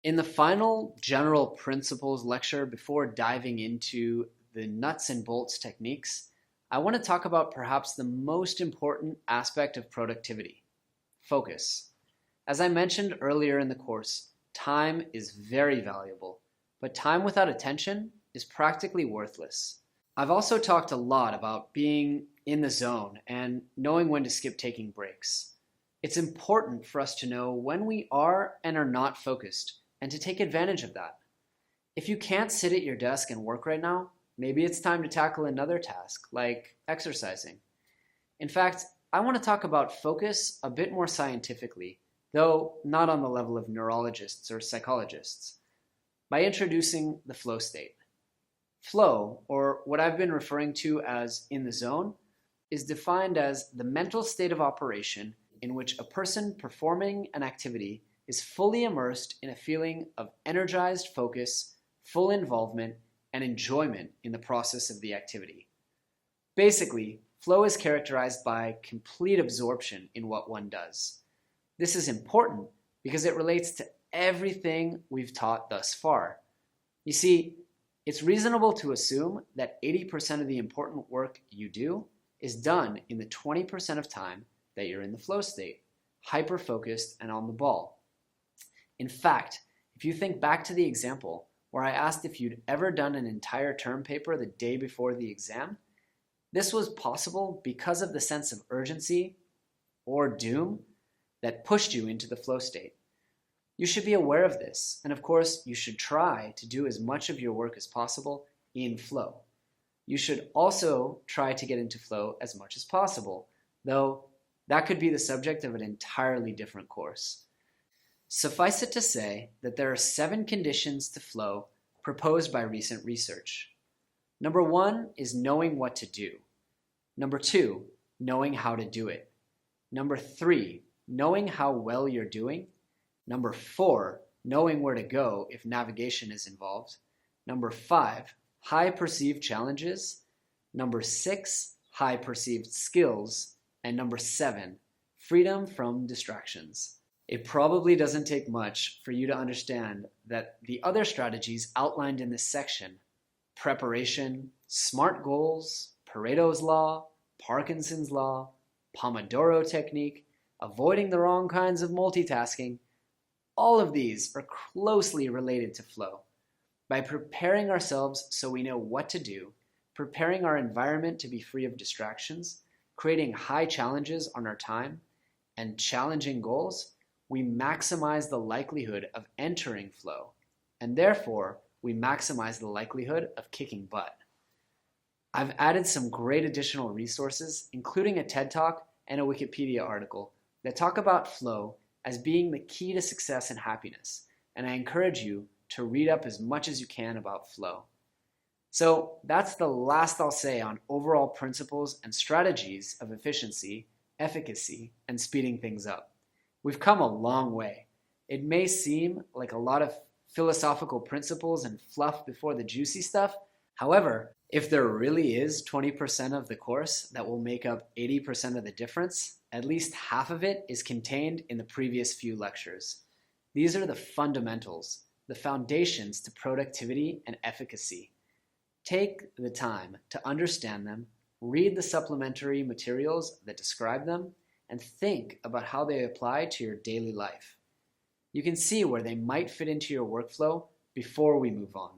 In the final general principles lecture, before diving into the nuts and bolts techniques, I want to talk about perhaps the most important aspect of productivity: focus. As I mentioned earlier in the course, time is very valuable, but time without attention is practically worthless. I've also talked a lot about being in the zone and knowing when to skip taking breaks. It's important for us to know when we are and are not focused and to take advantage of that. If you can't sit at your desk and work right now, maybe it's time to tackle another task, like exercising. In fact, I want to talk about focus a bit more scientifically, though not on the level of neurologists or psychologists, by introducing the flow state. Flow, or what I've been referring to as in the zone, is defined as the mental state of operation in which a person performing an activity is fully immersed in a feeling of energized focus, full involvement, and enjoyment in the process of the activity. Basically, flow is characterized by complete absorption in what one does. This is important because it relates to everything we've taught thus far. You see, it's reasonable to assume that 80% of the important work you do is done in the 20% of time that you're in the flow state, hyper-focused and on the ball. In fact, if you think back to the example where I asked if you'd ever done an entire term paper the day before the exam, this was possible because of the sense of urgency or doom that pushed you into the flow state. You should be aware of this, and of course, you should try to do as much of your work as possible in flow. You should also try to get into flow as much as possible, though that could be the subject of an entirely different course. Suffice it to say that there are 7 conditions to flow proposed by recent research. Number 1 is knowing what to do. Number 2, knowing how to do it. Number 3, knowing how well you're doing. Number 4, knowing where to go if navigation is involved. Number 5, high perceived challenges. Number 6, high perceived skills. And number 7, freedom from distractions. It probably doesn't take much for you to understand that the other strategies outlined in this section, preparation, SMART goals, Pareto's law, Parkinson's law, Pomodoro technique, avoiding the wrong kinds of multitasking, all of these are closely related to flow. By preparing ourselves so we know what to do, preparing our environment to be free of distractions, creating high challenges on our time, and challenging goals, we maximize the likelihood of entering flow, and therefore we maximize the likelihood of kicking butt. I've added some great additional resources, including a TED Talk and a Wikipedia article that talk about flow as being the key to success and happiness, and I encourage you to read up as much as you can about flow. So that's the last I'll say on overall principles and strategies of efficiency, efficacy, and speeding things up. We've come a long way. It may seem like a lot of philosophical principles and fluff before the juicy stuff. However, if there really is 20% of the course that will make up 80% of the difference, at least half of it is contained in the previous few lectures. These are the fundamentals, the foundations to productivity and efficacy. Take the time to understand them, read the supplementary materials that describe them, and think about how they apply to your daily life. You can see where they might fit into your workflow before we move on.